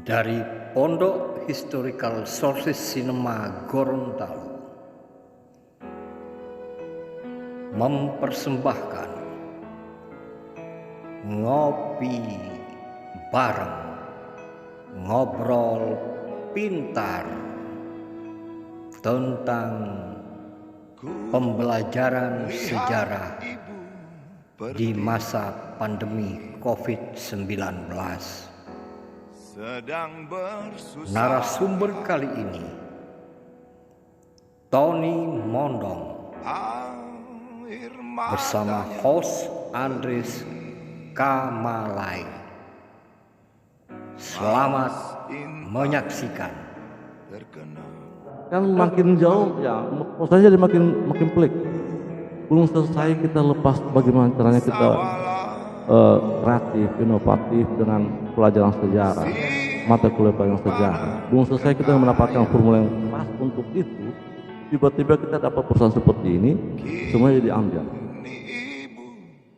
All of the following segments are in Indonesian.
Dari Pondok Historical Sources Cinema Gorontalo mempersembahkan Ngopi Bareng, Ngobrol Pintar tentang pembelajaran sejarah di masa pandemi COVID-19. Narasumber kali ini Tony Mondong bersama host Andres Kamalai. Selamat menyaksikan. Kan makin jauh ya, prosesnya jadi makin pelik. Belum selesai kita lepas bagaimana caranya kita kreatif, inovatif dengan pelajaran sejarah, mata kuliah pelajaran sejarah. Belum selesai kita mendapatkan formula yang pas untuk itu, tiba-tiba kita dapat perusahaan seperti ini, semuanya diambil.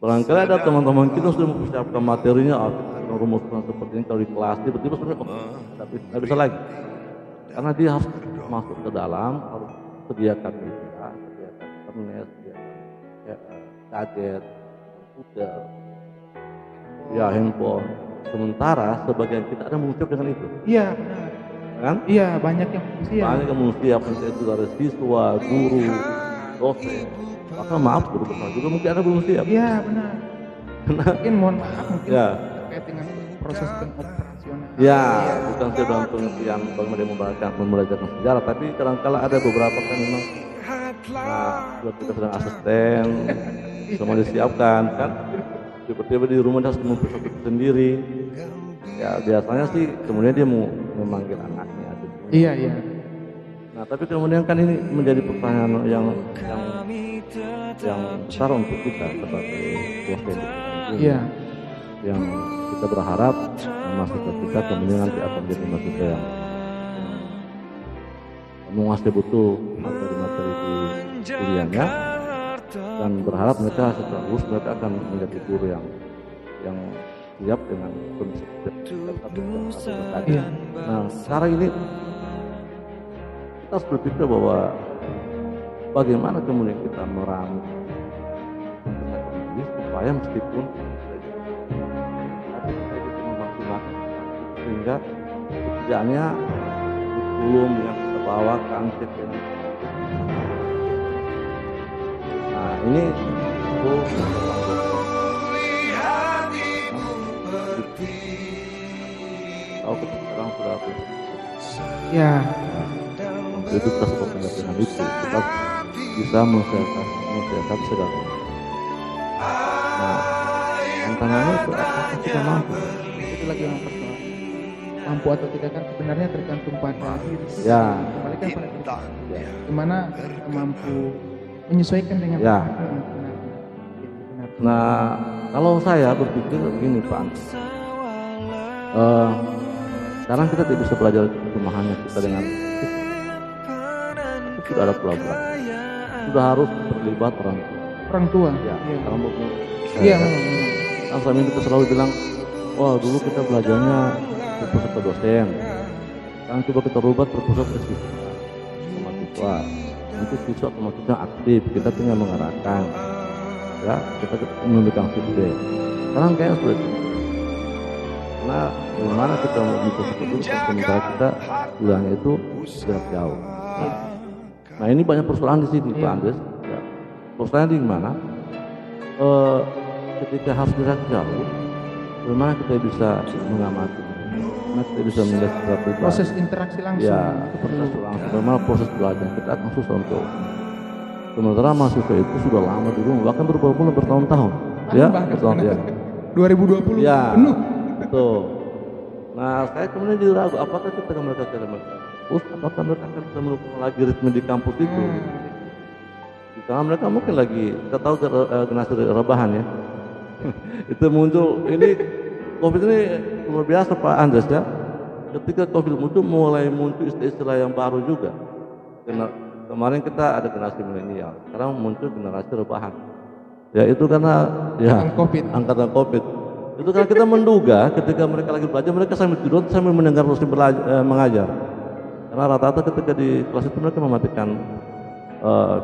Barangkali ada teman-teman kita sudah mempersiapkan materinya, kita rumuskan seperti ini kalau di kelas, tiba-tiba sebenarnya nggak bisa lagi, karena dia harus masuk ke dalam, harus sediakan media, sediakan internet, sediakan gadget, komputer, ya handphone. Sementara sebagian kita ada mengucap dengan itu. Iya benar. Kan? Iya banyak yang siap. Banyak yang siap, itu dari siswa, guru, dosen. Bahkan maaf guru besar juga mungkin ada belum siap. Iya benar. Mungkin mohon maaf mungkin Ya. terkait dengan proses pengoperasional. Ya, bukan saya dalam pengertian bagaimana dia membelajarkan sejarah, tapi kadang-kala ada beberapa kan memang buat kita sedang asisten, semua disiapkan kan. Tiba-tiba di rumah dia harus mempersiapkan sendiri. Ya biasanya sih kemudian dia mau memanggil anaknya. Iya. Nah tapi kemudian kan ini menjadi pertanyaan yang besar untuk kita sebagai dosen. Iya. Yang kita berharap mahasiswa kita kemudian nanti akan menjadi mahasiswa yang menguasai betul materi-materi di kuliahnya, dan berharap mereka setelah lulus mereka akan menjadi guru yang siap dengan kondisi tadi. Nah sekarang ini kita harus berpikir bahwa bagaimana kemudian kita meramu supaya meskipun kita bisa memaksimalkan sehingga pekerjaannya belum yang kita bawakan ini. Nah ini itu kalau kita sekarang sudah Iya. itu kita seperti dengan itu kita bisa menyesuaikan segala. Nah tantangannya itu apakah kita mampu? Itu lagi yang persoalan. Mampu atau tidak kan sebenarnya tergantung pada diri. Ya. Kembali kan pada diri. Gimana kita mampu menyesuaikan dengan Ya. benar. Nah kalau saya berpikir begini Pak, sekarang kita tidak bisa belajar rumahannya kita dengan itu sudah ada kolaborasi, sudah harus terlibat orang tua. Orang tua. Ya, Iya. kalau Iya. kan saya itu selalu bilang, wah dulu kita belajarnya berpusat ke dosen, sekarang coba kita rubah berpusat ke siswa, sama siswa. Nanti siswa otomatisnya aktif, kita tinggal mengarahkan, ya kita memberikan feedback. Sekarang kayaknya sudah cukup. Karena bagaimana kita membuka itu sementara kita bilangnya itu jarak jauh. Nah ini banyak persoalan di sini Pak Andres. Ya. Persoalannya di mana? Ketika harus jarak jauh, bagaimana kita bisa mengamati, bagaimana kita bisa melihat sesuatu Proses interaksi langsung. ya, Itu perlu. bagaimana proses belajar kita akan susah untuk. Sementara mahasiswa itu sudah lama di rumah, bahkan berbulan bertahun-tahun. Ya, bertahun ya. 2020 Ya, penuh. betul. Nah, saya kemudian jadi ragu, apakah kita akan mereka cara kampus, apakah mereka akan bisa melakukan lagi ritme di kampus itu? Karena mereka mungkin lagi, kita tahu generasi rebahan ya. Itu muncul, ini COVID ini luar biasa Pak Andres ya. Ketika COVID muncul, mulai muncul istilah-istilah yang baru juga. Kemarin kita ada generasi milenial, sekarang muncul generasi rebahan. Ya itu karena ya Angkatan COVID. angkatan COVID. Itu karena kita menduga ketika mereka lagi belajar, mereka sambil tidur sambil mendengar dosen mengajar. Karena rata-rata ketika di kelas itu mereka mematikan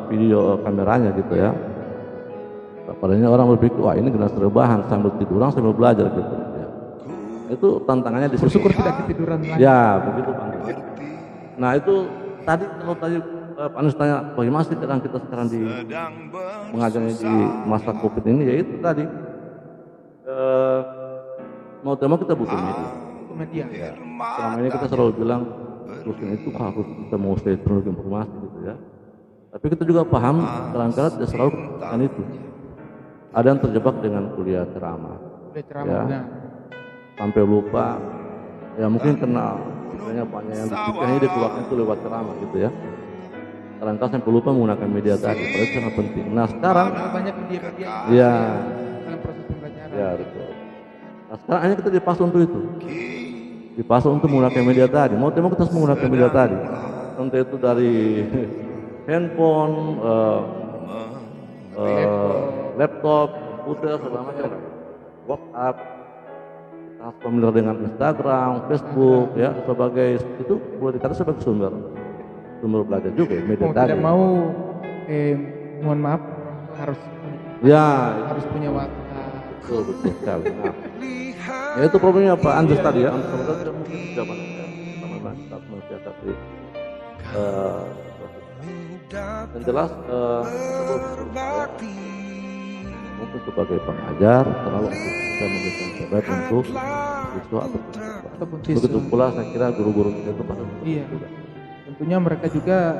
video kameranya gitu ya. Padahal orang berpikir, wah ini generasi rebahan sambil tiduran sambil belajar gitu. Ya. Itu tantangannya di situ. Bersyukur tidak ketiduran lagi. Ya begitu Pak. Nah itu tadi kalau tadi Pak Anies tanya bagaimana sih sekarang kita sekarang di mengajarnya di masa COVID ini, ya itu tadi mau tidak mau kita butuh media. Itu media. Ya. Selama ini kita selalu bilang dosen itu harus kita menguasai teknologi informasi gitu ya. Tapi kita juga paham kadang-kadang tidak selalu kan itu. Ada yang terjebak dengan kuliah ceramah. Kuliah ceramah, ya. benar. Sampai lupa, ya mungkin kenal, misalnya banyak yang dipikirnya dia keluarnya itu lewat ceramah gitu ya. Kadang-kadang sampai lupa menggunakan media tadi, padahal itu sangat penting. Nah sekarang, Banyak media-media ya, dalam proses pembelajaran. ya betul. Nah sekarang hanya kita dipaksa untuk itu, dipaksa untuk menggunakan media tadi. Mau tidak mau kita harus menggunakan media tadi, entah itu dari handphone, laptop, komputer, segala macam, WhatsApp. Harus familiar dengan Instagram, Facebook, ya sebagai itu boleh dikatakan sebagai sumber belajar juga ya, media Mau tadi. tidak mau, mohon maaf, harus punya WhatsApp. Betul sekali. Nah, ya itu problemnya Pak Andres tadi ya. Andres tidak mungkin zaman sama kita mensiasati. Yang jelas mungkin sebagai pengajar terlalu bisa memberikan terbaik untuk siswa ataupun siswa. Begitu pula saya kira guru-guru itu pasti juga. Tentunya mereka juga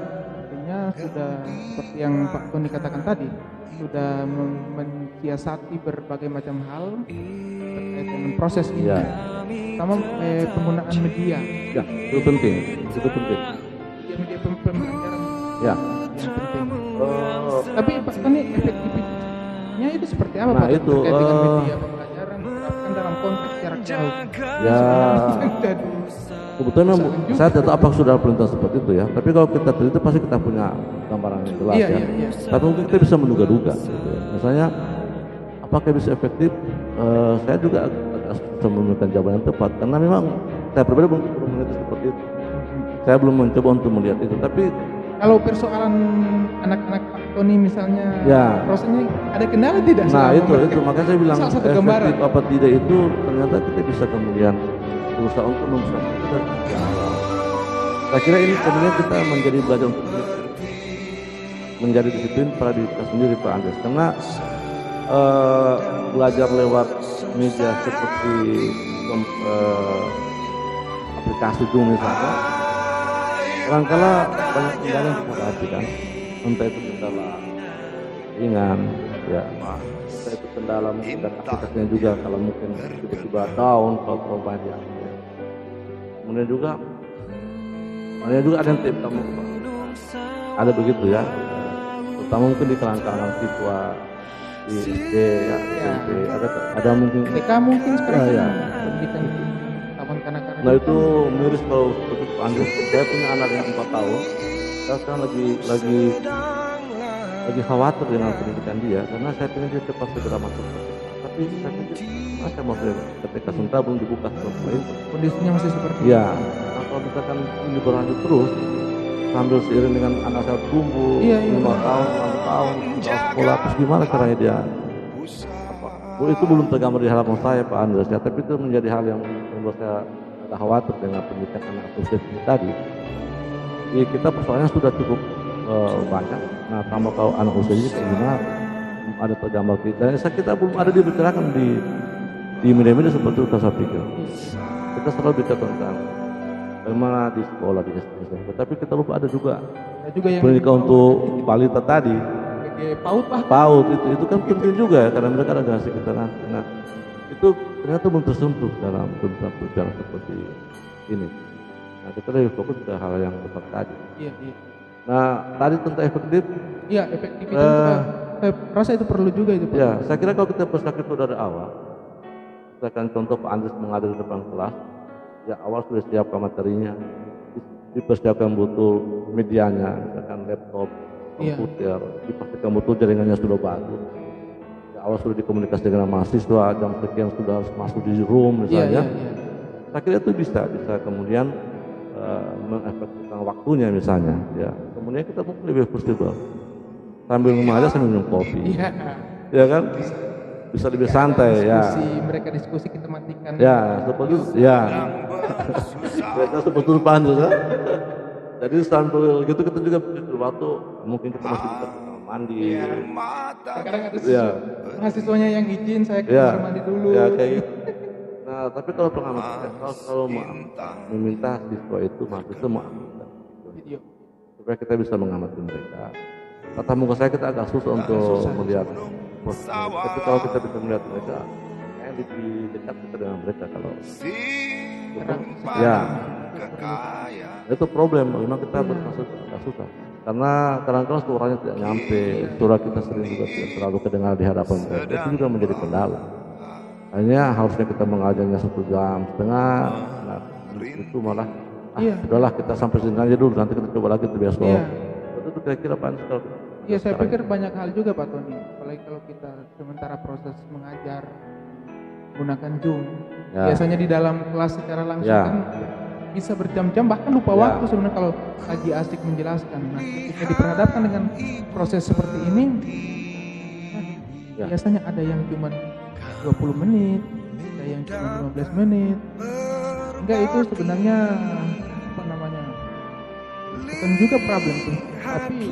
sudah seperti yang Pak Tony katakan tadi, sudah mensiasati berbagai macam hal terkait dengan proses ini. Ya. Pertama penggunaan media. Ya, itu penting. Media pembelajaran. Ya. Yang penting. Tapi Pak Tony efektivitasnya itu seperti apa Nah, Pak? itu, Terkait dengan media pembelajaran diterapkan dalam konteks jarak jauh. Ya. Kebetulan saya tidak tahu apakah sudah perintah seperti itu ya. Tapi kalau kita teliti pasti kita punya gambaran yang jelas ya. Iya. Tapi mungkin kita bisa menduga-duga. Gitu ya. Misalnya, apakah bisa efektif? Saya juga agak susah memberikan jawaban yang tepat karena memang saya pribadi belum meneliti seperti itu. Saya belum mencoba untuk melihat itu. Tapi kalau persoalan anak-anak Pak Tony misalnya, ya. rasanya ada kendala tidak? Nah itu makanya saya bilang salah satu efektif gambaran. apa tidak itu ternyata kita bisa kemudian berusaha untuk mempersiapkan itu dari sejak awal. Saya kira ini kemudian kita menjadi belajar untuk menjadi disiplin pada diri kita sendiri Pak Andres, karena belajar lewat media seperti aplikasi Zoom misalnya, kadang-kala banyak kendala yang kita hadapi kan, entah itu kendala ringan, ya, entah itu kendala mungkin dan aplikasinya juga kalau mungkin tiba-tiba down kalau banyak. Kemudian juga ada yang tiap tamu, ada begitu ya, terutama mungkin di kalangan siswa di SD ya, SMP, ada mungkin TK mungkin sekarang ya. pendidikan taman kanak-kanak. Nah itu miris kalau seperti Pak Andres. Saya punya anak yang 4 tahun. Saya sekarang lagi khawatir dengan pendidikan dia karena saya ingin dia cepat segera masuk ke TK. Tapi saya pikir masa mau ketika sementara belum dibuka sekolah itu. Kondisinya masih seperti itu. Ya, nah, kalau misalkan ini berlanjut terus sambil seiring dengan anak saya tumbuh 5 tahun, 6 tahun, sudah sekolah, terus gimana caranya dia? Itu belum tergambar di harapan saya Pak Andres ya, tapi itu menjadi hal yang membuat saya agak khawatir dengan pendidikan anak usia ini tadi. Ya, kita persoalannya sudah cukup banyak. Nah, tambah kalau anak usia ini kayak gimana ada tergambar kita. Dan kita belum ada dibicarakan di media-media seperti itu saya pikir. Kita selalu bicara tentang bagaimana di sekolah di SMP, tapi kita lupa ada juga yang pendidikan untuk balita tadi. PAUD itu kan penting juga ya, karena mereka ada generasi kita nanti. Nah itu ternyata belum tersentuh dalam pembicaraan seperti ini. Nah kita lebih fokus ke hal yang besar tadi. Iya. Nah tadi tentang efektif. Iya efektivitas. Saya rasa itu perlu juga itu Pak. Ya saya kira kalau kita persiapkan itu dari awal, misalkan contoh Pak Andres mengajar di depan kelas, ya awal sudah siapkan materinya, dipersiapkan betul medianya, misalkan laptop, komputer, dipastikan betul jaringannya sudah bagus. Ya awal sudah dikomunikasi dengan mahasiswa, jam sekian sudah harus masuk di room Iya, misalnya. iya, iya. Saya kira itu bisa kemudian mengefektifkan waktunya misalnya, ya. Kemudian kita mungkin lebih fleksibel, sambil mengajar sambil minum kopi, Iya. ya kan? Bisa lebih santai, ya. Mereka diskusi kita matikan. Ya, seperti ya. Mereka seperti panjang ya. Jadi sambil gitu kita juga butuh waktu, mungkin kita masih bisa ke kamar mandi. Kadang ada Ya. mahasiswanya yang izin saya ke Ya. kamar mandi dulu. Ya kayak gitu. Nah, tapi kalau pengamatan kalau meminta siswa itu mahasiswa mengamati Video. supaya kita bisa mengamati mereka. Tatap muka saya kita agak susah untuk melihat. Tapi kalau kita bisa melihat mereka, kayak lebih dekat kita dengan mereka kalau. Ya. Itu problem, memang kita bermaksud agak susah. Karena kadang-kadang suaranya tidak nyampe, suara kita sering juga tidak terlalu kedengar di hadapan mereka. Itu juga menjadi kendala. Hanya harusnya kita mengajarnya 1,5 jam, nah itu malah sudahlah kita sampai sini aja dulu, nanti kita coba lagi besok. Iya. Itu kira-kira apa kalau Iya, saya pikir banyak hal juga Pak Tony, apalagi kalau kita sementara proses mengajar menggunakan Zoom. Ya. Biasanya di dalam kelas secara langsung Ya. kan bisa berjam-jam, bahkan lupa Ya. waktu sebenarnya kalau lagi asik menjelaskan. Nah, ketika diperhadapkan dengan proses seperti ini, Ya. biasanya ada yang cuma 20 menit, ada yang cuma 15 menit. Enggak, itu sebenarnya apa namanya? Bukan juga problem tuh, tapi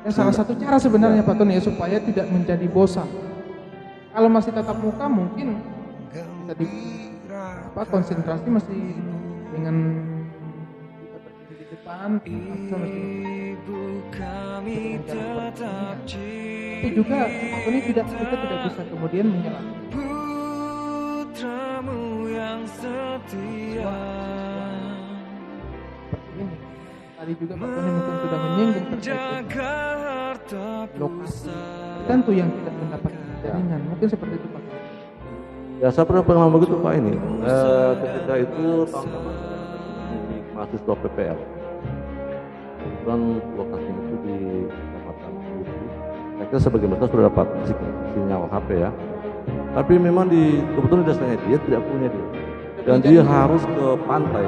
ya salah satu cara sebenarnya Pak Tony ya, supaya tidak menjadi bosan. Kalau masih tatap muka mungkin bisa konsentrasi masih dengan kita berdiri di depan, kita masih tapi juga Pak Tony kita tidak bisa kemudian menyalahkan seperti ini. Tadi juga Pak Tony mungkin sudah menyinggung terkait dengan lokasi tentu yang tidak mendapatkan jaringan, mungkin seperti itu Pak Tony. Ya, saya pernah pengalaman begitu Pak ini. Ketika itu tahun pertama di mahasiswa PPL. Dan lokasi itu di Kecamatan Bukit. Saya kira sebagian besar sudah dapat sinyal HP ya. Tapi memang kebetulan desanya dia tidak punya dia. Dan dia harus ke pantai.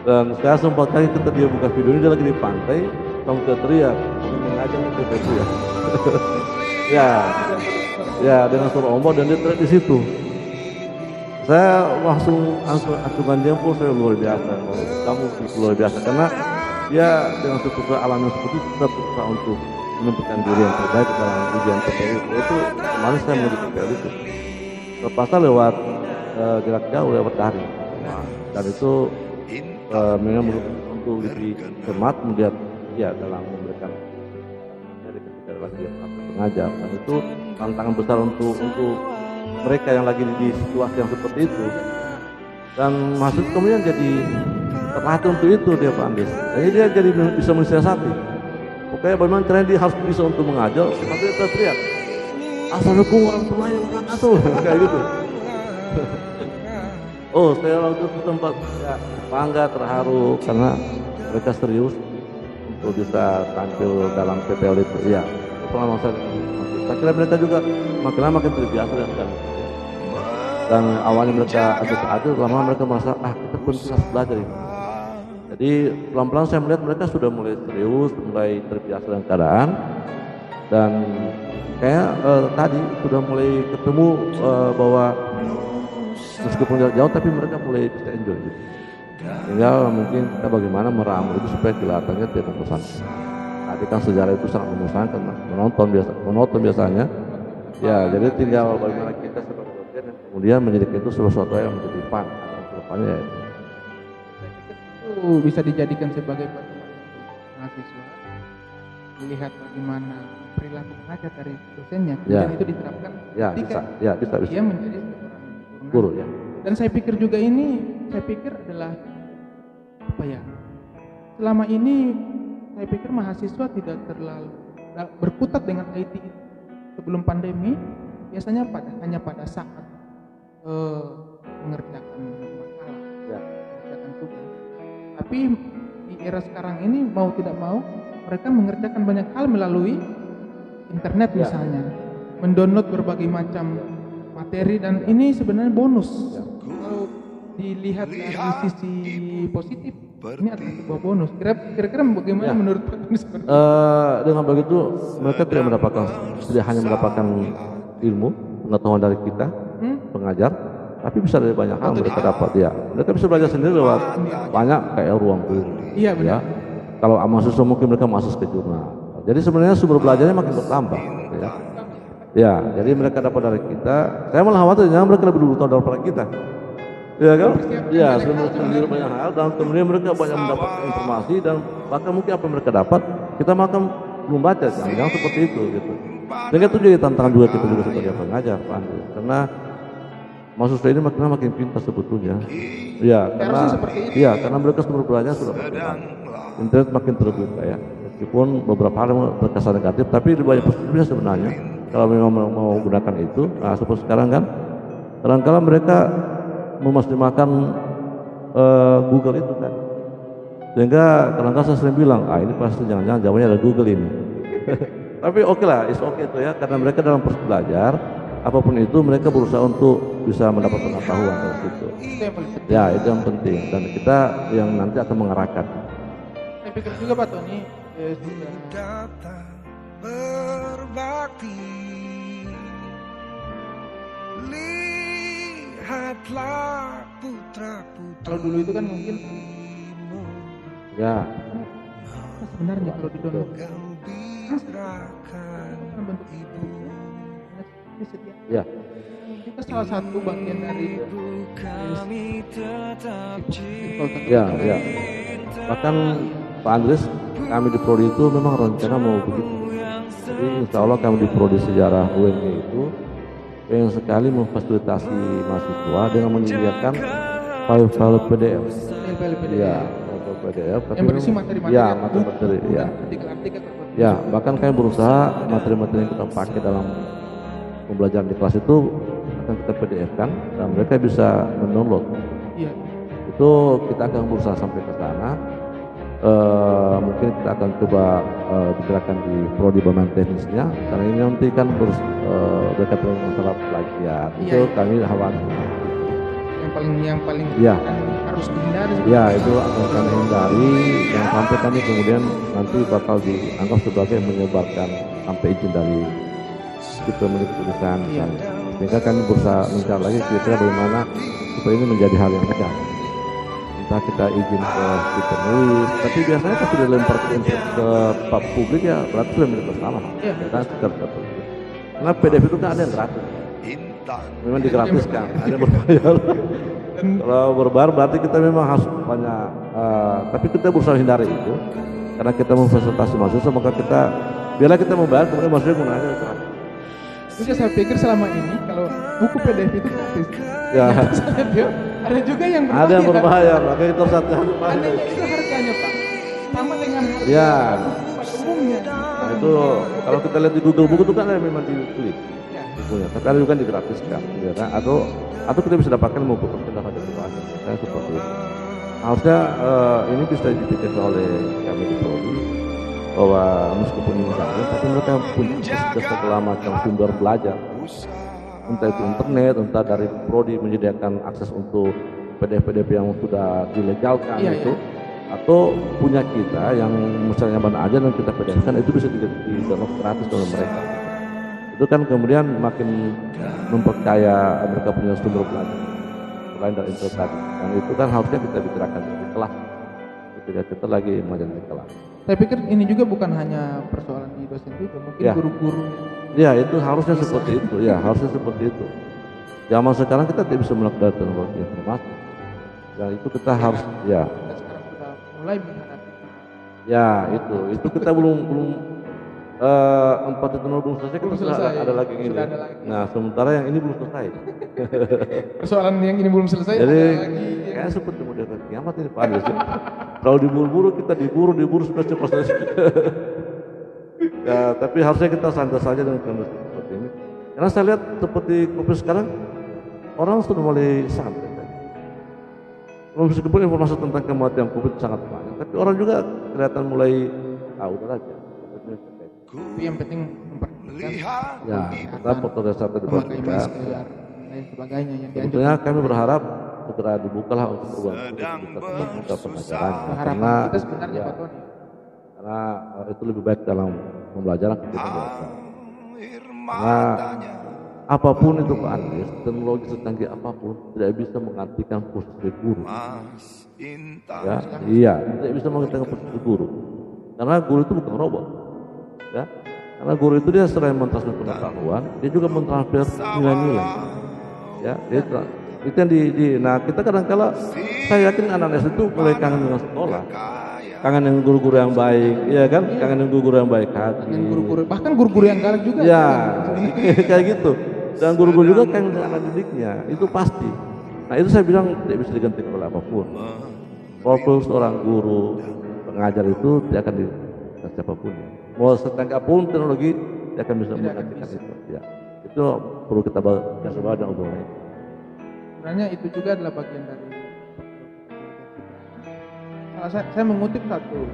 Dan saya sempat kali ketika dia buka video ini, dia lagi di pantai, sampai teriak, mengajak ke itu ya. Ya, dengan suara ombak dan dia teriak di situ. Saya langsung acungan jempol, saya luar biasa. Kamu luar biasa karena dia dengan sesuatu alam yang seperti itu tetap berusaha untuk menentukan diri yang terbaik dalam ujian PPL itu. Kemarin saya menuju PPL itu. Terpaksa lewat jarak jauh, lewat daring. Dan itu memang untuk lebih cermat melihat dia dalam memberikan dari ketika lagi mengajar, dan itu tantangan besar untuk mereka yang lagi di situasi yang seperti itu. Dan maksud kemudian jadi terlatih untuk itu dia Pak Andis. Jadi dia jadi bisa mensiasati. Pokoknya bagaimana caranya dia harus bisa untuk mengajar, tapi dia teriak, "Assalamualaikum warahmatullahi wabarakatuh." Kayak gitu. Oh, saya waktu itu sempat ya, bangga, terharu karena mereka serius untuk bisa tampil dalam PPL itu. Ya, pengalaman saya. Saya kira mereka juga makin lama makin terbiasa dan awalnya mereka adil, lama mereka merasa kita pun bisa belajar ini. Jadi pelan-pelan saya melihat mereka sudah mulai serius, mulai terbiasa dengan keadaan, dan kayak tadi sudah mulai ketemu bahwa meskipun jauh tapi mereka mulai bisa enjoy gitu. Tinggal mungkin kita bagaimana meramu itu supaya kelihatannya tidak membosankan. Tadi kan sejarah itu sangat membosankan, menonton biasanya. Ya, jadi tinggal bagaimana kita sebagai dosen yang kemudian menjadikan itu sesuatu yang menjadi fun. Kedepannya ya. Itu bisa dijadikan sebagai patokan mahasiswa, melihat bagaimana perilaku mengajar dari dosennya, kemudian itu diterapkan ketika bisa. dia menjadi seorang guru ya. Dan saya pikir juga saya pikir adalah apa ya? Selama ini saya pikir mahasiswa tidak terlalu berkutat dengan IT sebelum pandemi. Biasanya hanya pada saat mengerjakan makalah, mengerjakan tugas. Tapi di era sekarang ini mau tidak mau mereka mengerjakan banyak hal melalui internet Ya. misalnya, mendownload berbagai macam materi, dan ini sebenarnya bonus. Kalau dilihat dari sisi positif, ini adalah sebuah bonus. Kira-kira bagaimana Ya. menurut Pak Tony seperti itu? Dengan begitu mereka tidak hanya mendapatkan ilmu pengetahuan dari kita pengajar, tapi bisa dari banyak hal mereka dapat ya. Mereka bisa belajar sendiri lewat banyak kayak ruang guru. Iya, benar. Ya. Kalau mahasiswa mungkin mereka masuk ke jurnal. Jadi sebenarnya sumber belajarnya makin bertambah. Ya. Ya, jadi mereka dapat dari kita. Saya malah khawatir jangan mereka lebih dulu tahu daripada kita. Ya kan? Ya, sebenarnya banyak hal dan kemudian mereka banyak mendapatkan informasi dan bahkan mungkin apa yang mereka dapat kita makan belum baca, jangan seperti itu gitu. Sehingga itu jadi tantangan juga kita juga sebagai pengajar, Pak Andri. Karena mahasiswa ini makin pintar sebetulnya. Ya, karena karena mereka sumber belajarnya sudah berkembang. Internet makin terbuka ya. Meskipun beberapa hal terkesan negatif, tapi di banyak positifnya sebenarnya. Kalau memang mau gunakan itu, nah seperti sekarang kan, kadang-kala mereka memastikan Google itu kan, sehingga kadang-kadang saya sering bilang, ini pasti jangan-jangan jawabannya ada Google ini. Tapi oke lah, it's okay itu ya, karena mereka dalam proses belajar, apapun itu mereka berusaha untuk bisa mendapat pengetahuan dari situ. Itu yang paling penting. Ya, itu yang penting, dan kita yang nanti akan mengarahkan. Saya pikir juga Pak Tony sudah datang berbakti, lihatlah putra-putri. kalau dulu itu kan mungkin Ya, sebenarnya kalau di download Gembirakan kan bentuk ibu, disediakan. ya, Itu salah satu bagian dari kami tetap ya. Bahkan Pak Andres, kami di Prodi itu memang rencana mau begitu. Jadi insya Allah kami di Prodi Sejarah UNY itu pengen sekali memfasilitasi mahasiswa dengan menyediakan file-file PDF. PLPD. Ya, file PDF. tapi Yang berisi memang- materi-materi Ya, yang materi-materi. Ya, artikel-artikel tertentu. ya. Bahkan kami berusaha materi-materi yang kita pakai dalam pembelajaran di kelas itu akan kita PDF-kan dan mereka bisa mendownload. Iya. Itu kita akan berusaha sampai ke sana. Mungkin kita akan coba bicarakan di prodi bermain teknisnya karena ini nanti kan berkaitan dengan masalah plagiat. Itu Iya. kami khawatir. Yang paling Iya. harus dihindari. Ya, itu akan kami hindari yang sampai kami kemudian nanti bakal dianggap sebagai menyebarkan tanpa izin dari kita memiliki tulisan Iya. misalnya. Sehingga kami berusaha mencari lagi kira-kira bagaimana supaya ini menjadi hal yang legal. Entah kita izin ke penulis, tapi biasanya pas sudah lempar ke publik ya berarti sudah milik bersama. Iya. Ya kan, sekitar seperti itu. Karena PDF itu kan ada yang gratis, memang digratiskan, ada yang berbayar. Kalau berbayar berarti kita memang harus banyak, tapi kita berusaha hindari itu, karena kita memfasilitasi mahasiswa maka kita biarlah kita membayar kemudian mahasiswa gunakannya gratis. Juga saya pikir selama ini kalau buku PDF itu gratis. Ya. Saya lihat ada juga yang berbayar. Ada yang berbayar, makanya kita harus hati-hati. Ada itu harganya Pak, sama dengan harga Ya. pada umumnya. Nah itu kalau kita lihat di Google Buku itu kan ada memang ditulis Ya. bukunya, tapi ada juga yang digratiskan, ya kan? Atau kita bisa dapatkan buku kita pada keluarga, saya seperti itu. Harusnya ini bisa dipikirkan oleh kami di Prodi bahwa meskipun ini gratis, tapi mereka punya segala macam sumber belajar, entah itu internet, entah dari Prodi menyediakan akses untuk PDF-PDF yang sudah dilegalkan Iya, itu. Atau punya kita yang misalnya mana aja dan kita PDF-kan itu bisa di-download gratis oleh mereka. Itu kan kemudian makin memperkaya mereka punya sumber belajar selain dari internet tadi. Dan itu kan harusnya kita bicarakan di kelas ketika kita lagi mengajar di kelas. Saya pikir ini juga bukan hanya persoalan di dosen juga, mungkin Ya. guru-guru. Ya itu harusnya seperti itu, ya harusnya seperti itu. Zaman sekarang kita tidak bisa melakukan teknologi informasi. Dan itu kita harus, ya, Kita sekarang sudah mulai menghadapi. ya itu kita belum 4.0 belum selesai, kita Belum sudah selesai. ada lagi yang ini. Sudah ada lagi. Nah sementara yang ini belum selesai. Persoalan yang ini belum selesai. Jadi ada lagi. kayak seperti model kiamat ini Pak Andres. Kalau diburu-buru kita diburu sudah cepat selesai. Ya tapi harusnya kita santai saja dengan kondisi seperti ini. Karena saya lihat seperti COVID sekarang orang sudah mulai santai. Meskipun informasi tentang kematian COVID sangat banyak, tapi orang juga kelihatan mulai udah aja. Tapi yang penting Ya, kita foto dasar tadi memakai kita. masker dan lain sebagainya yang dianjurkan. Sebetulnya kami berharap segera dibukalah untuk perubahan buka pembelajaran Harapan karena kita sebenarnya ya, Pak Tony. karena itu lebih baik dalam pembelajaran kita biasa. Karena apapun itu Pak Andres, teknologi secanggih apapun tidak bisa menggantikan posisi guru. Ya, iya, tidak bisa menggantikan posisi guru. Karena guru itu bukan robot. Ya, karena guru itu dia selain mentransfer pengetahuan, dia juga mentransfer nilai-nilai. Ya, itu yang nah kita kadang-kala saya yakin anak-anak itu mulai kangen dengan sekolah, kangen dengan guru-guru yang baik, ya kan, kangen dengan guru-guru yang baik hati. Dengan guru-guru, bahkan guru-guru yang galak juga. Ya, kayak gitu. Dan guru-guru juga kangen dengan anak didiknya, itu pasti. Nah itu saya bilang tidak bisa digantikan oleh apapun. Walaupun seorang guru pengajar itu tidak akan dengan siapapun. Mau secanggih apapun teknologi tidak akan bisa menggantikan itu. Ya, itu perlu kita bahas dan obrolan. Sebenarnya itu juga adalah bagian dari saya mengutip satu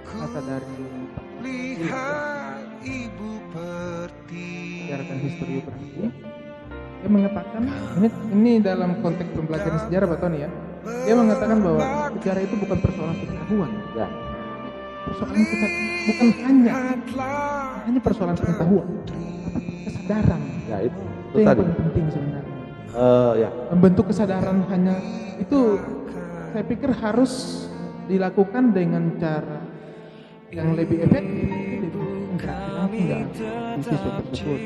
kata dari sejarah history berhenti. Dia mengatakan ini dalam konteks pembelajaran sejarah Pak Tony ya. Dia mengatakan bahwa sejarah itu bukan persoalan pengetahuan. Ya. Persoalan kita bukan hanya persoalan pengetahuan, tapi kesadaran. Ya itu Itu yang tadi. paling penting sebenarnya. Ya. Membentuk kesadaran hanya itu saya pikir harus dilakukan dengan cara yang lebih efektif, lebih interaktif langsung di siswa tersebut.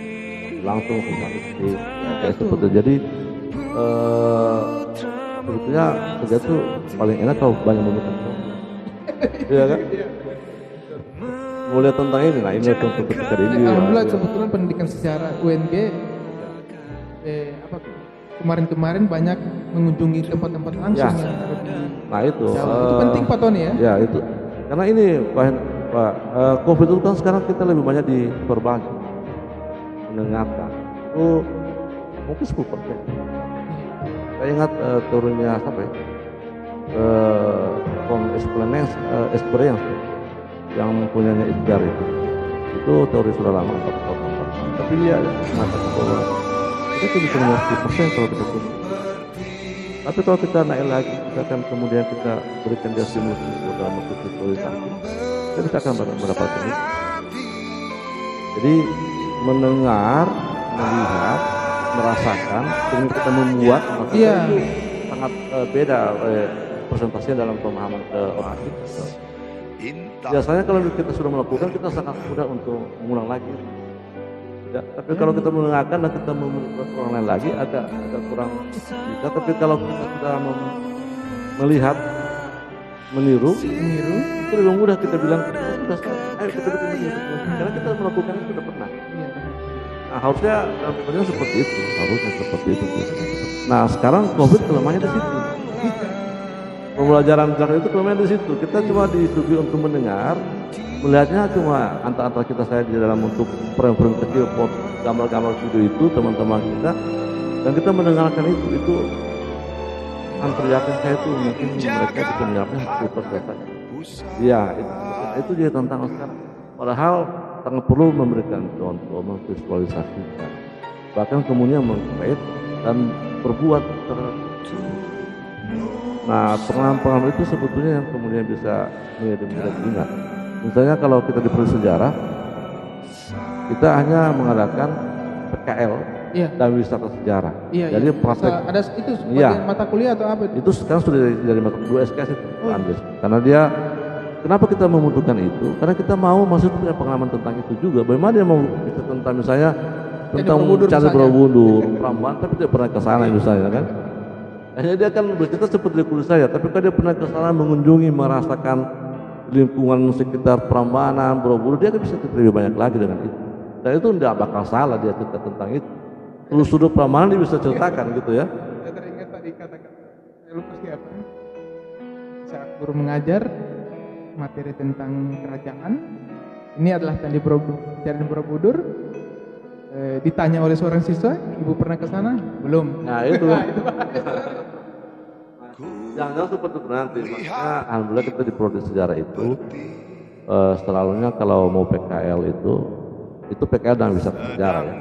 Langsung humanistik ya, kayak seperti jadi sebetulnya kerja itu paling enak kalau banyak memberikan contoh. Iya kan? Mulai tentang ini lah, ini contoh ketika ini. Alhamdulillah sebetulnya pendidikan secara UNG kemarin-kemarin banyak mengunjungi tempat-tempat langsung Ya. yang ada di Nah itu. Jawa. Itu penting Pak Tony ya. Ya itu. Karena ini Pak, COVID itu kan sekarang kita lebih banyak di berbagi, mendengarkan. Itu mungkin 10%. Saya ingat turunnya sampai experience yang mempunyai Edgar itu teori sudah lama 4 tahun. Tapi dia mengatakan bahwa kita bisa mengerti 10% kalau kita turun. Tapi kalau kita naik lagi, kita akan kemudian kita berikan dia stimulus dalam waktu visualisasi, kita bisa akan mendapatkan itu. Jadi mendengar, melihat, merasakan, kemudian kita membuat, maka Iya. itu sangat beda presentasinya dalam pemahaman ke orang asing. Biasanya kalau kita sudah melakukan, kita sangat mudah untuk mengulang lagi. Ya, tapi kalau kita mendengarkan dan kita membuat orang lain lagi agak kurang bisa. Tapi kalau kita sudah melihat, meniru, itu lebih mudah kita bilang sudah, ayo kita bikin begini. Karena kita melakukan itu sudah pernah. Nah, harusnya seperti itu, harusnya seperti itu. Nah, sekarang COVID kelemahannya di situ. Pembelajaran jarak itu kelemahannya di situ. Kita cuma disuguhi untuk mendengar, melihatnya cuma antara kita saya di dalam untuk frame-frame kecil, gambar-gambar video itu teman-teman kita, dan kita mendengarkan itu hampir yakin saya itu mungkin mereka bisa menyerapnya 10% saja. Iya, itu dia tantangan sekarang. Padahal sangat perlu memberikan contoh, memvisualisasikan, bahkan kemudian mengkait dan berbuat terhadap. Nah, pengalaman-pengalaman itu sebetulnya yang kemudian bisa menjadi ingat. Misalnya kalau kita di sejarah, kita hanya mengadakan PKL dan wisata sejarah. Jadi praktek ada itu sebagai mata kuliah atau apa? Itu sekarang sudah dari mata 2 SKS itu, Andres. Karena dia, kenapa kita membutuhkan itu? Karena kita mau masuk punya pengalaman tentang itu juga. Bagaimana dia mau bisa tentang misalnya tentang Candi Borobudur, Prambanan, tapi tidak pernah ke sana misalnya kan? Hanya dia kan bercerita seperti di kuliah saya, tapi kalau dia pernah ke sana mengunjungi, merasakan lingkungan sekitar Prambanan, Borobudur, dia kan bisa lebih banyak lagi dengan itu. Dan itu tidak bakal salah dia cerita tentang itu. Terus sudut Prambanan dia bisa ceritakan gitu ya. Saya teringat tadi kata-kata, saya lupa siapa. Saat guru mengajar materi tentang kerajaan, ini adalah Candi Borobudur. Ditanya oleh seorang siswa, ibu pernah ke sana? Belum. Nah itu. Jangan seperti itu nanti. Makanya alhamdulillah kita di prodi sejarah itu selalunya kalau mau PKL itu itu PKL dan wisata sejarah ya.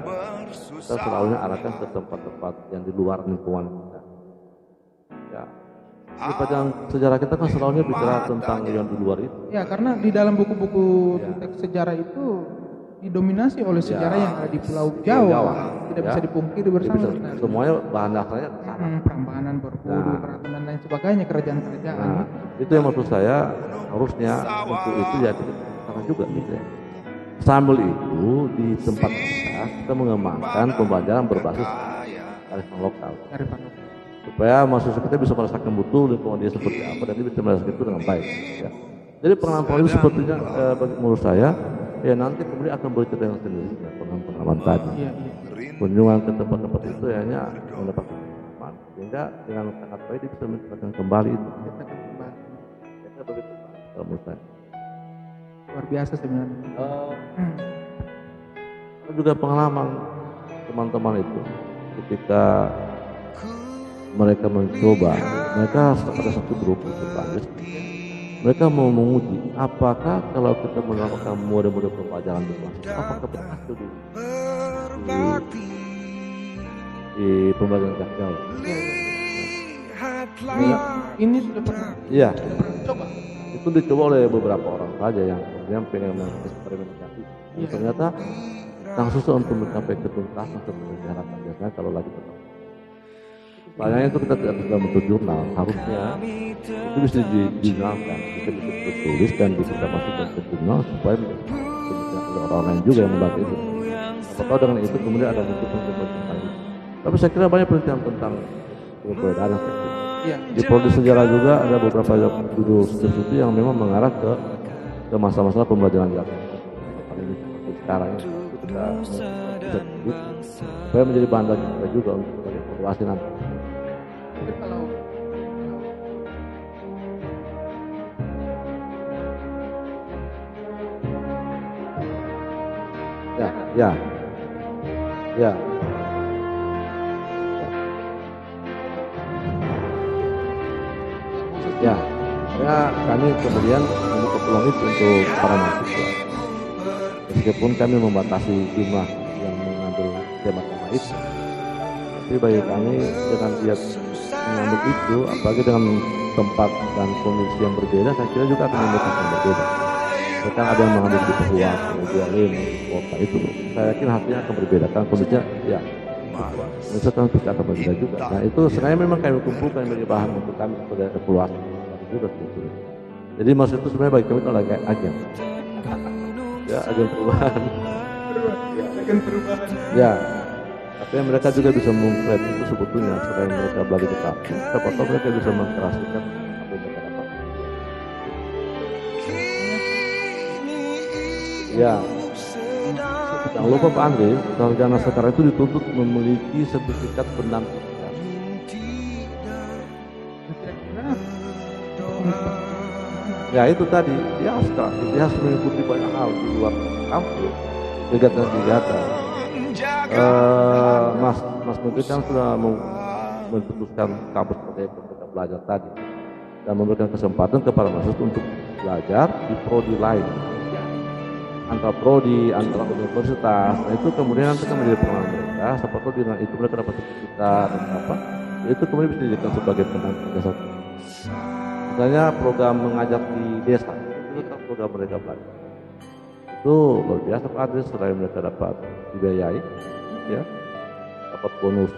Kita selalu arahkan ke tempat-tempat yang di luar lingkungan kita. Ya, di pelajaran sejarah kita kan selalu bicara tentang yang di luar itu. Ya, karena di dalam buku-buku teks sejarah itu didominasi oleh sejarah yang ada di Pulau Jawa. Tidak bisa dipungkiri bersama. Semuanya bahan dasarnya ke sana. Prambanan, Borobudur, Keraton dan lain sebagainya, kerajaan-kerajaan. Nah, itu yang maksud saya harusnya untuk itu ya kita juga gitu ya. Sambil itu di tempat kita mengembangkan pembelajaran berbasis kearifan lokal. Supaya mahasiswa kita bisa merasakan betul lingkungan dia seperti apa dan dia bisa merasakan itu dengan baik. Ya. Jadi pengalaman itu sepertinya menurut saya ya nanti kemudian akan bercerita yang sendiri ya, pengalaman tadi. Kunjungan ke tempat-tempat itu hanya mendapat pengalaman sehingga dengan sangat baik dia bisa menceritakan kembali itu. Itu begitu kalau menurut saya. Luar biasa sebenarnya. Juga pengalaman teman-teman itu ketika mereka mencoba, mereka pada satu grup itu Prancis, mereka mau menguji apakah kalau kita melakukan mode-mode pembelajaran berbasis, apakah berhasil di pembelajaran jarak jauh. Ini sudah pernah. Iya. Coba. Itu dicoba oleh beberapa orang saja yang kemudian pengen mengeksperimentasi. Ternyata sangat susah untuk mencapai ketuntasan seperti diharapkan biasanya kalau lagi tetap. Sayangnya itu kita tidak bisa bentuk jurnal, harusnya itu bisa dijurnalkan, kita bisa ditulis dan bisa masukkan ke jurnal supaya bisa oleh orang lain juga yang membaca itu. Apakah dengan itu kemudian ada bentuk tentang itu. Tapi saya kira banyak penelitian tentang perbedaan seperti itu. Di prodi sejarah juga ada beberapa judul studi yang memang mengarah ke masalah-masalah pembelajaran jarak. Sekarang itu kita bisa disebut supaya menjadi bahan bagi kita juga untuk evaluasi nanti. Jadi kalau ya. Ya, kami kemudian membuka peluang itu untuk para mahasiswa. Meskipun kami membatasi jumlah yang mengambil tema-tema itu, tapi bagi kami dengan dia mengambil itu, apalagi dengan tempat dan kondisi yang berbeda, saya kira juga akan menimbulkan yang berbeda. Bahkan ada yang mengambil di Papua, kemudian di kota itu, saya yakin hasilnya akan berbeda. Kan kondisinya, ya, misalkan kita akan berbeda juga. Nah itu sebenarnya memang kami kumpulkan menjadi bahan untuk kami sebagai evaluasi juga seperti itu. Jadi maksud itu sebenarnya bagi kami itu adalah agen. Ya, agen perubahan. agen perubahan. Ya, artinya mereka juga bisa mengklaim itu sebetulnya selain mereka belajar di kampus, siapa tahu mereka bisa mengkreasikan apa yang mereka dapat. Ya, jangan lupa Pak Andre, sarjana sekarang itu dituntut memiliki sertifikat pendampingan. Ya itu tadi, dia harus mengikuti banyak hal di luar kampus, kegiatan-kegiatan. Mas Menteri kan sudah memutuskan kampus proyek untuk belajar tadi dan memberikan kesempatan kepada mahasiswa untuk belajar di prodi lain, antara prodi, antara universitas. Nah itu kemudian nanti kan menjadi pengalaman mereka. Seperti dengan itu mereka dapat sertifikat dan apa, itu kemudian bisa dijadikan sebagai pendamping jasa. Misalnya program mengajar di desa, itu kan program mereka belajar. Itu luar biasa Pak Adris, selain mereka dapat dibiayai, ya, dapat bonus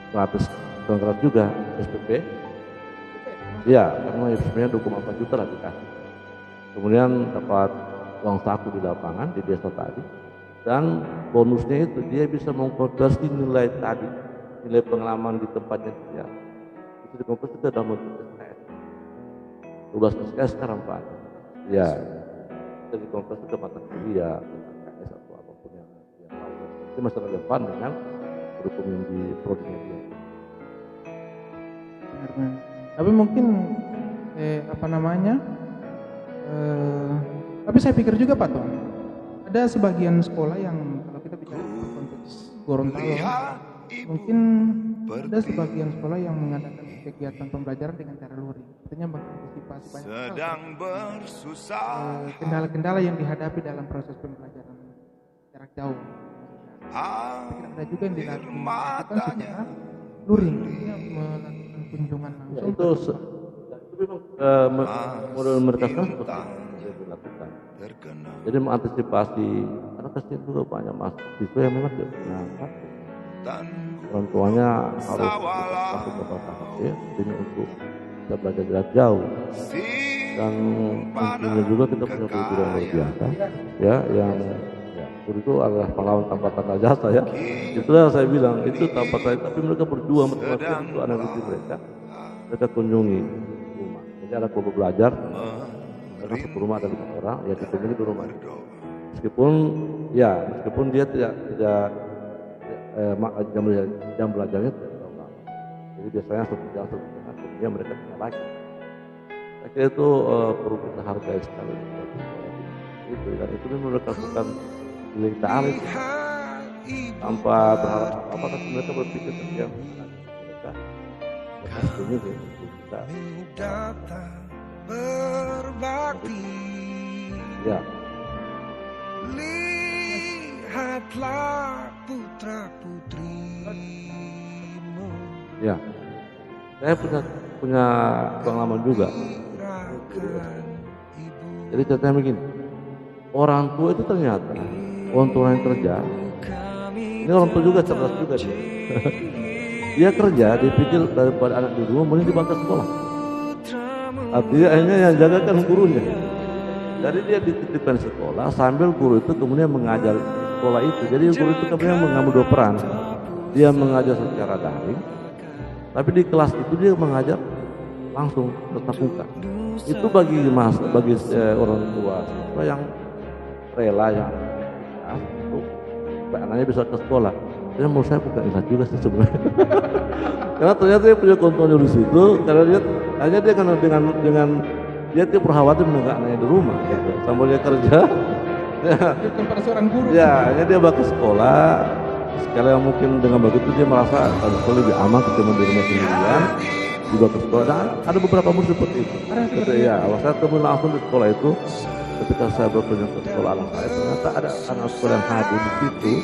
gratis juga SPP. Ya, karena SPP-nya 24 juta lah dikasih. Kemudian dapat uang saku di lapangan di desa tadi, dan bonusnya itu dia bisa mengkonversi nilai tadi, nilai pengalaman di tempatnya dia. Itu dikonversi ke dalam bentuk SKS. 12 SKS sekarang Pak. Ya, jadi dikonversi ke mata kuliah, SKS atau apapun yang dia tahu. Itu masih relevan dengan kurikulum di prodi dia. Benar. Tapi mungkin tapi saya pikir juga Pak Tom, ada sebagian sekolah yang kalau kita bicara konteks Gorontalo, mungkin ada sebagian sekolah yang mengadakan kegiatan pembelajaran dengan cara luring, artinya mengantisipasi banyak hal, kendala-kendala yang dihadapi dalam proses pembelajaran jarak jauh. Tapi ada juga yang dilakukan secara luring, artinya melakukan kunjungan Ya, langsung. itu memang model mereka sekarang seperti itu yang dilakukan. Jadi mengantisipasi, karena kasihan juga banyak mahasiswa yang memang tidak punya kartu. Orang tuanya harus masuk ke tahap ya, ini untuk bisa belajar jarak jauh. Dan tentunya juga kita punya guru yang luar biasa, ya, yang ya, guru itu adalah pahlawan tanpa tanda jasa ya. Itulah yang saya bilang, itu tanpa tanda, tapi mereka berjuang betul-betul untuk anak didik mereka kunjungi rumah. Jadi ada kelompok belajar, mereka satu rumah ada 5 orang, ya dikunjungi di rumah. Meskipun dia tidak jam belajarnya tidak terlalu lama. Jadi biasanya 1 jam, 1 jam, kemudian mereka tinggal lagi. Saya kira itu perlu kita hargai sekali. Itu dan itu memang mereka lakukan milik ta'ala itu tanpa berharap apa-apa, tapi mereka berpikir tentang mereka setuju untuk kita. Berbakti, Ya, lihatlah putra putrimu. ya. Saya punya pengalaman juga. Jadi ceritanya begini, orang tua itu ternyata orang tua yang kerja, ini orang tua juga cerdas juga dia. Dia kerja, dia pikir daripada anak di rumah mending dibangkat sekolah. Artinya akhirnya yang jaga kan gurunya. Jadi dia dititipkan sekolah sambil guru itu kemudian mengajar sekolah itu. Jadi guru itu kemudian mengambil 2 peran. Dia mengajar secara daring, tapi di kelas itu dia mengajar langsung tatap muka. Itu bagi orang tua siswa yang rela yang untuk supaya anaknya bisa ke sekolah. Jadi menurut saya bukan ikhlas juga sih sebenarnya. Karena ternyata dia punya keuntungan di situ. Karena dia hanya dia dengan dia tidak perlu khawatir menunggu anaknya di rumah. Gitu. Sambil dia kerja, Bukan pada seorang guru. ya hanya dia bakal sekolah. Sekali yang mungkin dengan begitu dia merasa kalau sekolah lebih aman ketimbang di rumah sendirian. Juga ke sekolah. Dan ada beberapa murid seperti itu. Ya, saya ketemu langsung di sekolah itu. Ketika saya berkunjung ke sekolah anak saya, ternyata ada anak sekolah yang hadir di situ.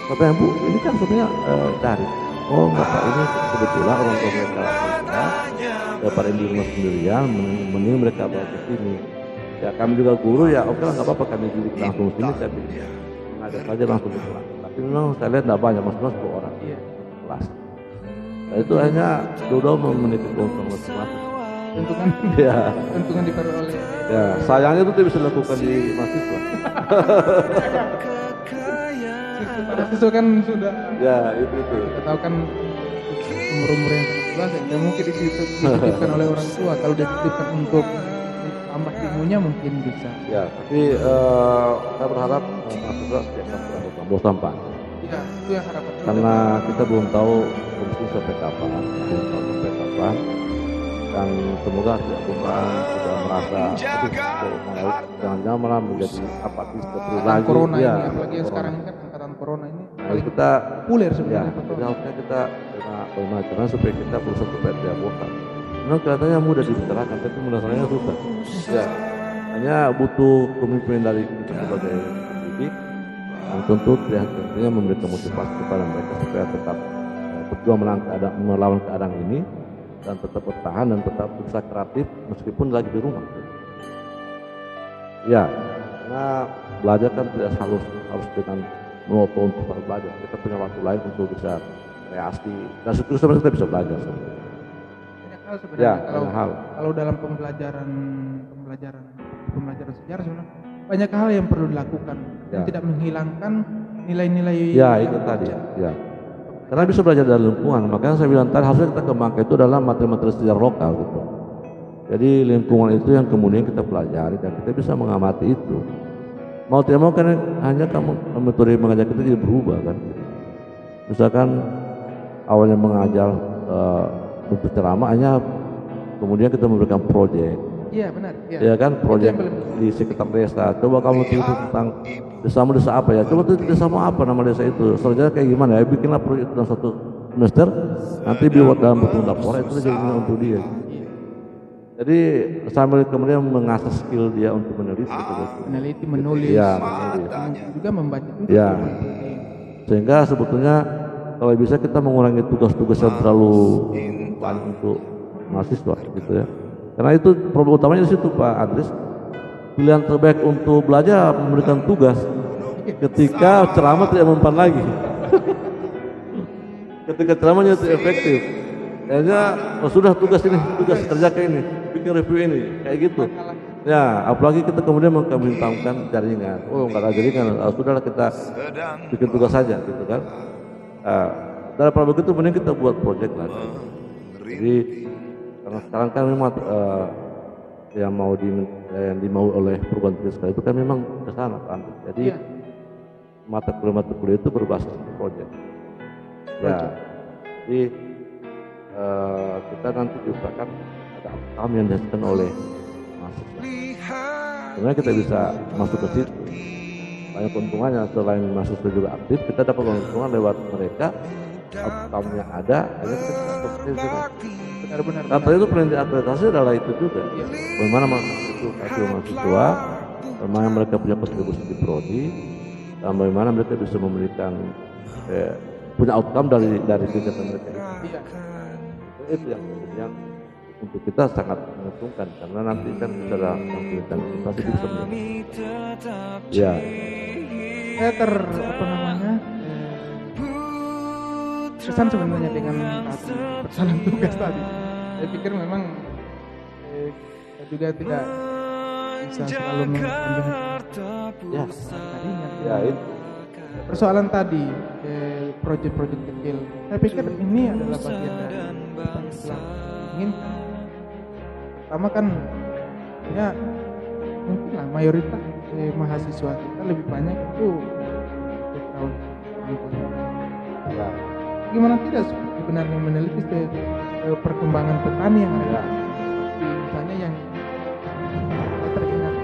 Katanya, Bu, ini kan sebenarnya daring. Oh, Bapak, ini kebetulan orang tua mereka kerja, daripada di rumah sendirian, mending mereka bawa ke sini. Ya, kami juga guru, ya oke lah, nggak apa-apa kami duduk langsung sini, saya mengajar saja langsung di kelas. Tapi memang saya lihat nggak banyak, maksudnya 10 orang di kelas. Nah, itu hanya dua meniti keuntungan masing-masing. Untungan diperoleh oleh. Ya, sayangnya itu tidak bisa dilakukan di mahasiswa. Mahasiswa kan sudah. Ya, itu. Kita tahu kan umur-umur yang sangat tua, tidak mungkin dititipkan oleh orang tua. Kalau dititipkan untuk tambah ilmunya mungkin bisa. Ya, tapi saya berharap mahasiswa setiap tahun bosan Pak. Ya, itu yang harapan. Karena kita belum tahu kondisi sampai kapan, dan semoga setiap perusahaan sudah merasa jangan-jangan malah menjadi apatis seperti lagi. Corona ya, ini, apalagi yang sekarang ini kan angkatan corona ini paling kita populer ya, sebenarnya. jadi harusnya kita bagaimana caranya supaya kita berusaha supaya tidak bosan. Memang kelihatannya mudah dibicarakan, tapi melaksanakannya susah. Ya, hanya butuh komitmen dari kita sebagai pendidik, dan tentu tentunya memberikan motivasi kepada mereka supaya tetap berjuang melawan keadaan ini dan tetap bertahan dan tetap berusaha kreatif meskipun lagi di rumah. Ya, karena belajar kan tidak harus dengan monoton untuk belajar. Kita punya waktu lain untuk bisa kreasi dan sebenarnya kita bisa belajar. Banyak hal sebenarnya. Ya, kalau dalam pembelajaran sejarah sebenarnya banyak hal yang perlu dilakukan dan tidak menghilangkan nilai-nilai. Ya, itu tadi. Ya. Karena bisa belajar dari lingkungan, makanya saya bilang tadi harusnya kita kembangkan itu adalah materi-materi sejarah lokal gitu. Jadi lingkungan itu yang kemudian kita pelajari dan kita bisa mengamati itu. Mau tidak mau kan hanya metode mengajar kita jadi berubah kan. Misalkan awalnya mengajar untuk ceramah hanya kemudian kita memberikan proyek. Iya benar. Ya kan proyek di sekitar desa. Coba kamu tulis tentang desa apa ya? Coba tulis desa apa nama desa itu? Selanjutnya kayak gimana ya? Bikinlah proyek itu dalam 1 semester. Nanti dibuat dalam bentuk laporan itu jadi untuk dia. Jadi sambil kemudian mengasah skill dia untuk meneliti betul-betul. Meneliti, menulis, Ya, menulis. mungkin juga membaca juga. Ya. Sehingga sebetulnya kalau bisa kita mengurangi tugas-tugas yang terlalu banyak untuk mahasiswa gitu ya. Karena itu problem utamanya di situ Pak Adris. Pilihan terbaik untuk belajar memberikan tugas ketika ceramah tidak mempan lagi. Ketika ceramahnya tidak efektif. Kayaknya sudah tugas ini, tugas kerja kayak ini, bikin review ini, kayak gitu. Ya, apalagi kita kemudian membintangkan jaringan. Oh, nggak ada jaringan, sudahlah kita bikin tugas saja, gitu kan. Daripada begitu, mending kita buat project lagi. Jadi, karena sekarang kan memang yang dimau oleh perguruan tinggi sekolah itu kan memang ke sana, Pak. Jadi mata kuliah itu berbasis project. Ya, jadi kita nanti diusahakan ada outcome yang dihasilkan oleh mahasiswa. Sebenarnya kita bisa masuk ke situ. Banyak keuntungannya selain mahasiswa juga aktif, kita dapat keuntungan lewat mereka. Outcome-nya ada, hanya kita masuk ke situ. Benar-benar. Karena itu penelitian akreditasi adalah itu juga. Bagaimana mahasiswa, bagaimana mereka punya kontribusi di prodi, dan bagaimana mereka bisa memberikan punya outcome dari kegiatan mereka. Iya. Itu yang kemudian untuk kita sangat menguntungkan karena nanti kan secara penelitian kita bisa menjadi. Ya. Saya kesan sebenarnya dengan tadi persoalan tugas tadi. Saya pikir memang saya juga tidak bisa selalu menunjukkan Ya itu. Persoalan tadi proyek-proyek kecil. Saya pikir ini adalah bagian dari apa yang kita inginkan. Pertama kan ya mungkin lah mayoritas mahasiswa kita lebih banyak itu background Ya. gimana tidak sebenarnya meneliti perkembangan petani yang ada misalnya yang saya teringat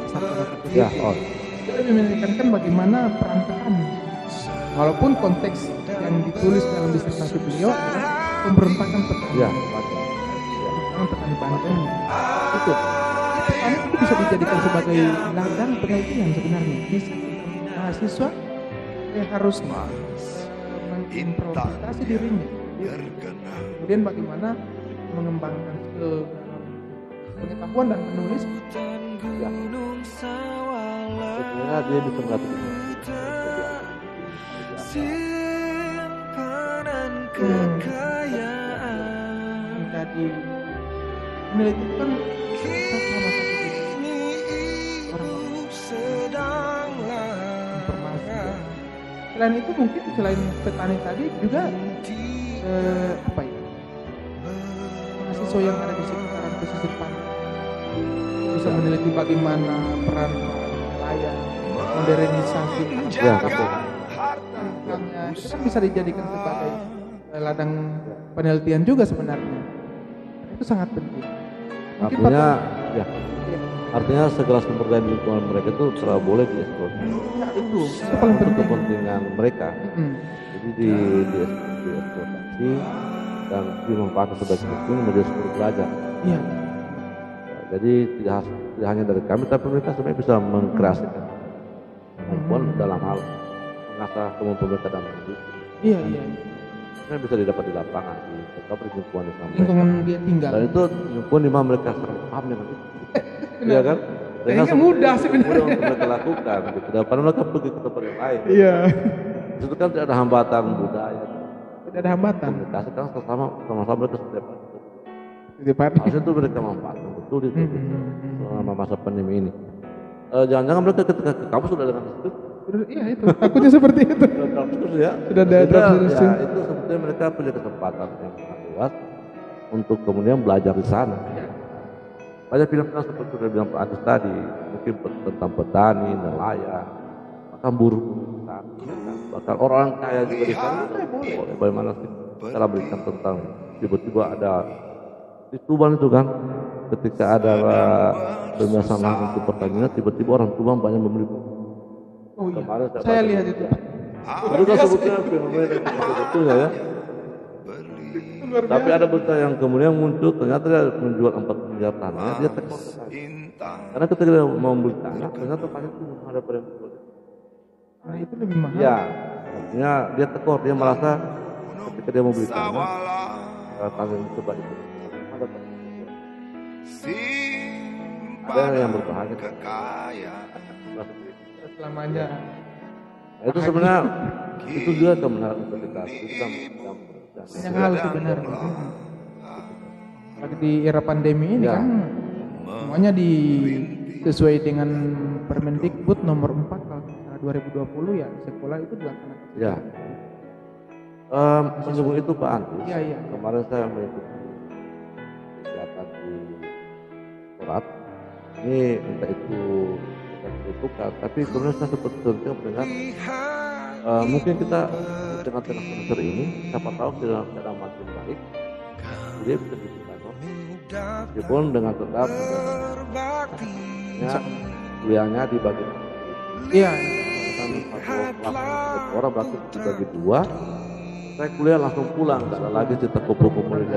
salah satu Ya. kita lebih menekankan bagaimana peran petani walaupun konteks yang ditulis dalam disertasi beliau adalah pemberontakan petani. Ya. Petani Banten itu petani itu bisa dijadikan sebagai ladang penelitian sebenarnya. Bisa mahasiswa harus mengimprovisasi dirinya. Kemudian bagaimana mengembangkan skill pengetahuan dan menulis. Ya. Sebenarnya dia bisa melatih menjadi peneliti itu kan sama satu informasi. Selain itu mungkin selain petani tadi juga mahasiswa yang ada di sekitaran pesisir pantai bisa meneliti bagaimana peran nelayan, modernisasi. Ya, betul. Itu kan bisa dijadikan sebagai ladang penelitian juga sebenarnya. Itu sangat penting. Mungkin artinya segala sumber daya di lingkungan mereka itu tidak boleh dieksploit. Ya, itu paling untuk penting. kepentingan mereka. Jadi dieksploitasi dan dimanfaatkan sebagai mungkin menjadi sumber belajar. Iya. Jadi tidak hanya dari kami, tapi mereka sebenarnya bisa mengkreasikan kemampuan dalam hal mengasah kemampuan mereka dalam hidup. Iya. Sebenarnya bisa didapat di lapangan di lingkungan yang sama. Lingkungan dia tinggal. Dan itu lingkungan di mana mereka sering paham dengan itu. Iya kan? Kayaknya mudah sebenarnya. Mudah untuk mereka lakukan. Gitu. Daripada mereka pergi ke tempat yang lain. Iya. Itu kan tidak ada hambatan budaya. Tidak ada hambatan. Komunikasi kan sama-sama mereka setiap hari. Harusnya itu mereka manfaatkan betul itu selama masa pandemi ini. Jangan-jangan mereka ketika ke kampus sudah dengan itu. Iya itu. Takutnya seperti itu. Ya. Sudah ada Ya, itu sebetulnya mereka punya kesempatan yang sangat luas untuk kemudian belajar di sana. Ya. Banyak film-film seperti sudah bilang Pak Adis tadi, mungkin tentang petani, nelayan, bahkan buruh, bahkan orang kaya juga di sana. Boleh. Bagaimana sih cara berikan tentang tiba-tiba ada di Tuban itu kan, ketika ada pemasangan untuk pertanian, tiba-tiba orang Tuban banyak membeli. Oh iya. Kemarin Saya lihat itu. Itu kan sebutnya fenomena sebetulnya ya. Tapi ada berita yang kemudian muncul, ternyata dia menjual 4 miliar tanahnya, dia tekor sekali. Karena ketika dia mau beli tanah, ternyata tanah itu belum ada pada yang beli. Nah, itu lebih mahal. Iya, artinya dia tekor, dia merasa ketika dia mau beli tanah, tanah yang coba itu ada tanah. Ada yang berbahaya. Selamanya. Nah, itu sebenarnya itu juga kebenaran interpretasi itu kan Banyak hal sebenarnya. Lagi di era pandemi ini Ya. kan semuanya sesuai dengan Permendikbud nomor 4 kalau 2020 ya, sekolah itu dilaksanakan. ya. Menyambung itu Pak Antis, Iya, iya. kemarin saya mengikuti kegiatan di Korat. Ini entah itu bukan, tapi kemudian saya sempat terdengar mendengar mungkin kita dengan semester ini, siapa tahu dengan cara makin baik, dia bisa bikin kantor, meskipun dengan tetap kuliahnya dibagi. Iya. Kan satu orang berarti dibagi 2. Saya kuliah langsung pulang, tidak ada lagi cerita kumpul-kumpul di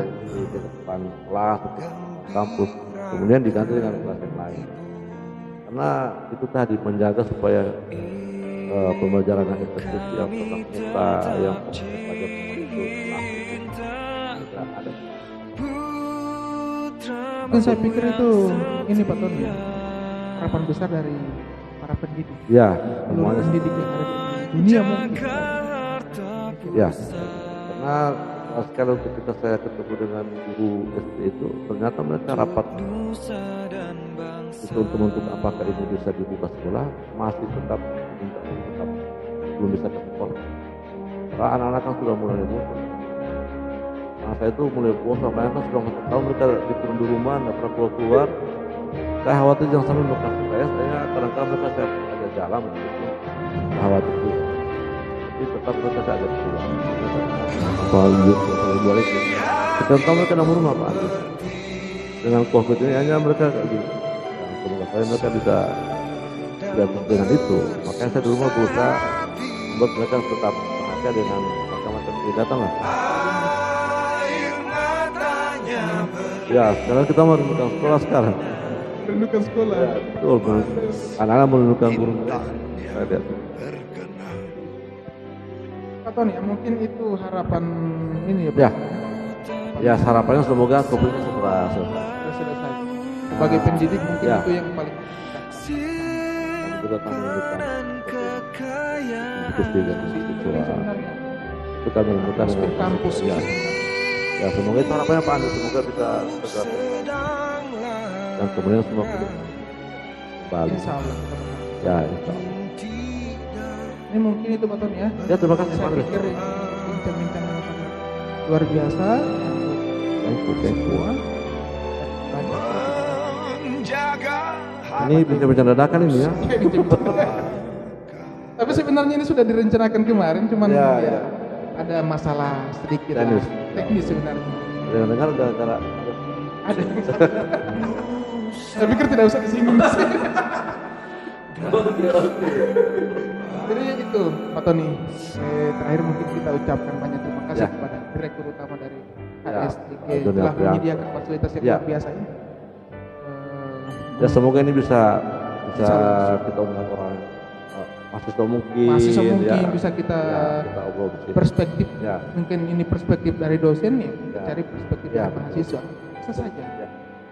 depan kelas, di kampus, kemudian diganti dengan kelas yang lain. Karena itu tadi menjaga supaya pembelajaran yang efektif, yang tetap muka, yang pada itu tidak ada. Dan saya pikir itu ini Pak Tony, harapan besar dari para pendidik. Ya, Seluruh semuanya. pendidik yang ada di dunia mungkin. Ya, karena sekali ketika saya ketemu dengan guru SD itu, ternyata mereka rapat itu untuk apakah ini bisa dibuka sekolah, masih tetap belum bisa ke sekolah. Karena anak-anak kan sudah mulai bosan. Nah, saya itu mulai bosan, mereka kan sudah 1 tahun mereka dikurung di rumah, nggak pernah keluar. Saya khawatir jangan sampai mereka stres, saya kadang-kadang mereka saya ajak jalan begitu. Saya khawatir itu. Tapi tetap mereka saya ajak pulang. Kalau balik, kita tahu mereka nomor rumah Pak Agus. Dengan COVID ini hanya mereka kayak gitu. Semoga saya mereka bisa dengan itu. Makanya saya di rumah berusaha membuat mereka tetap bahagia dengan macam-macam kegiatan lah. Ya, sekarang kita mau merindukan sekolah sekarang. Merindukan sekolah. Betul, anak-anak merindukan guru mereka. Saya lihat. Pak Tony, mungkin itu harapan ini ya Pak. Ya, ya harapannya semoga COVID ini segera selesai. Sudah selesai. Sebagai pendidik mungkin Ya. itu yang paling Kami juga akan merindukan diskusi dan diskusi sebenarnya. itu kami merindukan Aspek kampus ya. Ya, semoga itu harapannya Pak Andi, semoga bisa segera dan kemudian semua kembali. Insya Allah. Ya, insya Allah. Ini mungkin itu Pak Tony ya. Ya, terima kasih Pak Saya Andi. pikir ini bincang-bincang yang sangat luar biasa. Thank you. Semua banyak. Ini bincang-bincang dadakan ini ya. Tapi sebenarnya ini sudah direncanakan kemarin, cuman Ya, ya, ya. ada masalah sedikit lah. Teknis. Teknis sebenarnya. Dengar gara-gara Ada. Saya pikir tidak usah disinggung. Jadi itu Pak Tony, terakhir mungkin kita ucapkan banyak terima kasih Ya. kepada Direktur Utama dari Ya, HSTG Pak Joni telah Aprianto. menyediakan fasilitas yang Ya. luar biasa ini. ya semoga ini bisa Insya kita undang orang mahasiswa mungkin Mahasiswa mungkin ya. bisa kita Kita obrol di sini. perspektif, Ya. mungkin ini perspektif dari dosen ya, kita Ya. cari perspektif Ya, dari betul. mahasiswa. Bisa saja. Ya.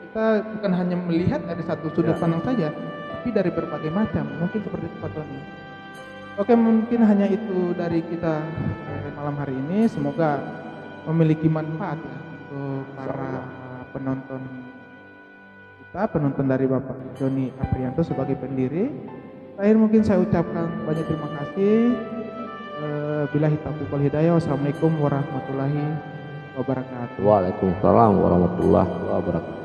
Kita bukan hanya melihat dari satu sudut Ya. pandang saja, tapi dari berbagai macam. Mungkin seperti itu Pak Tony. Oke, mungkin hanya itu dari kita malam hari ini. Semoga memiliki manfaat ya untuk para penonton kita, penonton dari Bapak Joni Aprianto sebagai pendiri. Terakhir mungkin saya ucapkan banyak terima kasih. Billahi taufiq wal hidayah. Wassalamualaikum warahmatullahi wabarakatuh. Waalaikumsalam warahmatullahi wabarakatuh.